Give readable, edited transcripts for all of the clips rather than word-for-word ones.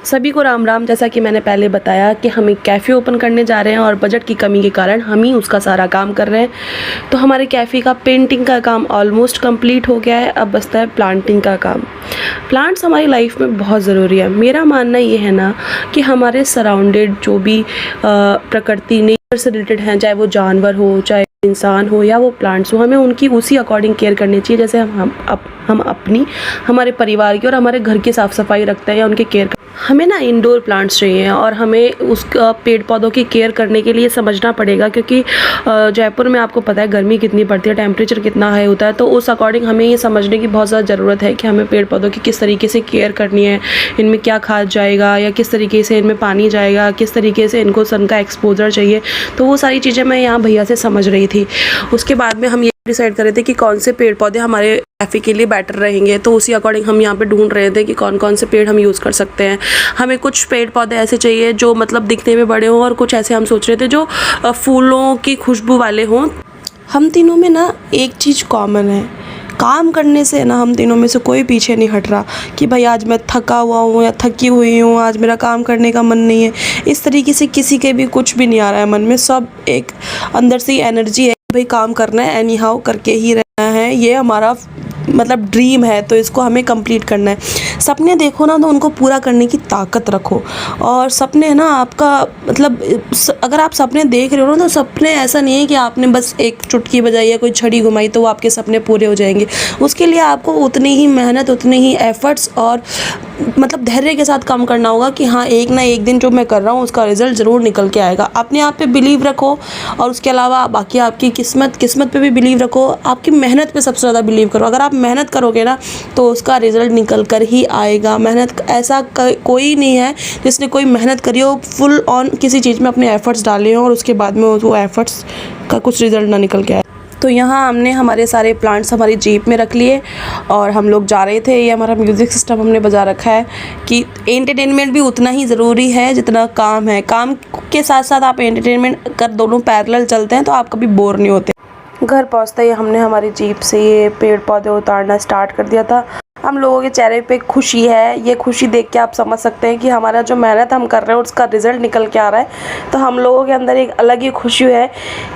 सभी को राम राम। जैसा कि मैंने पहले बताया कि हम एक कैफ़े ओपन करने जा रहे हैं और बजट की कमी के कारण हम ही उसका सारा काम कर रहे हैं। तो हमारे कैफ़े का पेंटिंग का काम ऑलमोस्ट कंप्लीट हो गया है। अब बचता है प्लांटिंग का काम। प्लांट्स हमारी लाइफ में बहुत ज़रूरी है। मेरा मानना ये है ना कि हमारे सराउंडेड जो भी प्रकृति नेचर से रिलेटेड हैं, चाहे वो जानवर हो, चाहे इंसान हो या वो प्लांट्स हो, हमें उनकी उसी अकॉर्डिंग केयर करनी चाहिए जैसे हम अपनी हमारे परिवार की और हमारे घर की साफ़ सफाई रखते हैं या उनकी केयर। हमें ना इंडोर प्लांट्स चाहिए और हमें उस पेड़ पौधों की केयर करने के लिए समझना पड़ेगा, क्योंकि जयपुर में आपको पता है गर्मी कितनी पड़ती है, टेम्परेचर कितना हाई होता है। तो उस अकॉर्डिंग हमें ये समझने की बहुत ज़्यादा ज़रूरत है कि हमें पेड़ पौधों की किस तरीके से केयर करनी है, इनमें क्या खाद जाएगा या किस तरीके से इनमें पानी जाएगा, किस तरीके से इनको सन का एक्सपोजर चाहिए। तो वो सारी चीज़ें मैं यहाँ भैया से समझ रही थी। उसके बाद में हम ये डिसाइड कर रहे थे कि कौन से पेड़ पौधे हमारे कैफ़े के लिए बेटर रहेंगे। तो उसी अकॉर्डिंग हम यहाँ पे ढूंढ रहे थे कि कौन कौन से पेड़ हम यूज़ कर सकते हैं। हमें कुछ पेड़ पौधे ऐसे चाहिए जो मतलब दिखने में बड़े हों और कुछ ऐसे हम सोच रहे थे जो फूलों की खुशबू वाले हों। हम तीनों में ना एक चीज़ कॉमन है, काम करने से ना हम तीनों में से कोई पीछे नहीं हट रहा कि भाई आज मैं थका हुआ हूँ या थकी हुई हूँ, आज मेरा काम करने का मन नहीं है। इस तरीके से किसी के भी कुछ भी नहीं आ रहा है मन में। सब एक अंदर से एनर्जी है, भाई काम करना है, एनी हाउ करके ही रहना है, ये हमारा मतलब ड्रीम है, तो इसको हमें कंप्लीट करना है। सपने देखो ना तो उनको पूरा करने की ताकत रखो। और सपने ना आपका मतलब अगर आप सपने देख रहे हो ना तो सपने ऐसा नहीं है कि आपने बस एक चुटकी बजाई या कोई छड़ी घुमाई तो वो आपके सपने पूरे हो जाएंगे। उसके लिए आपको उतनी ही मेहनत, उतनी ही एफर्ट्स और मतलब धैर्य के साथ काम करना होगा कि हाँ एक ना एक दिन जो मैं कर रहा हूँ उसका रिजल्ट ज़रूर निकल के आएगा। अपने आप पे बिलीव रखो और उसके अलावा बाकी आपकी किस्मत पे भी बिलीव रखो। आपकी मेहनत पे सबसे ज़्यादा बिलीव करो। अगर आप मेहनत करोगे ना तो उसका रिजल्ट निकल कर ही आएगा। मेहनत ऐसा कोई नहीं है जिसने कोई मेहनत करी हो, फुल ऑन किसी चीज़ में अपने एफर्ट्स डाले हों और उसके बाद में वो एफर्ट्स का कुछ रिजल्ट ना निकल के आए। तो यहाँ हमने हमारे सारे प्लांट्स हमारी जीप में रख लिए और हम लोग जा रहे थे। ये हमारा म्यूज़िक सिस्टम हमने बजा रखा है कि एंटरटेनमेंट भी उतना ही ज़रूरी है जितना काम है। काम के साथ साथ आप एंटरटेनमेंट कर दोनों पैरेलल चलते हैं तो आप कभी बोर नहीं होते। घर पहुँचते ही हमने हमारी जीप से ये पेड़ पौधे उतारना स्टार्ट कर दिया था। हम लोगों के चेहरे पे खुशी है। ये खुशी देख के आप समझ सकते हैं कि हमारा जो मेहनत हम कर रहे हैं उसका रिज़ल्ट निकल के आ रहा है। तो हम लोगों के अंदर एक अलग ही खुशी है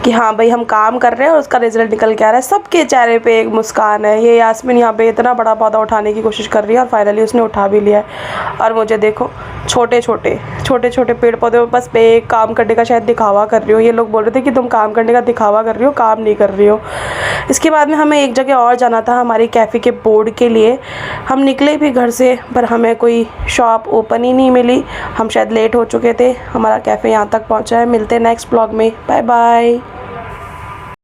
कि हाँ भाई हम काम कर रहे हैं और उसका रिज़ल्ट निकल के आ रहा है। सबके चेहरे पे एक मुस्कान है। ये यास्मीन यहाँ पे इतना बड़ा पौधा उठाने की कोशिश कर रही है और फाइनली उसने उठा भी लिया है। और मुझे देखो छोटे छोटे पेड़ पौधे बस पे काम करने का शायद दिखावा कर रही हो। ये लोग बोल रहे थे कि तुम काम करने का दिखावा कर रही हो, काम नहीं कर रही हो। इसके बाद में हमें एक जगह और जाना था हमारे कैफ़े के बोर्ड के लिए। हम निकले भी घर से पर हमें कोई शॉप ओपन ही नहीं मिली। हम शायद लेट हो चुके थे। हमारा कैफ़े यहाँ तक पहुँचा है। मिलते हैं नेक्स्ट ब्लॉग में। Bye bye.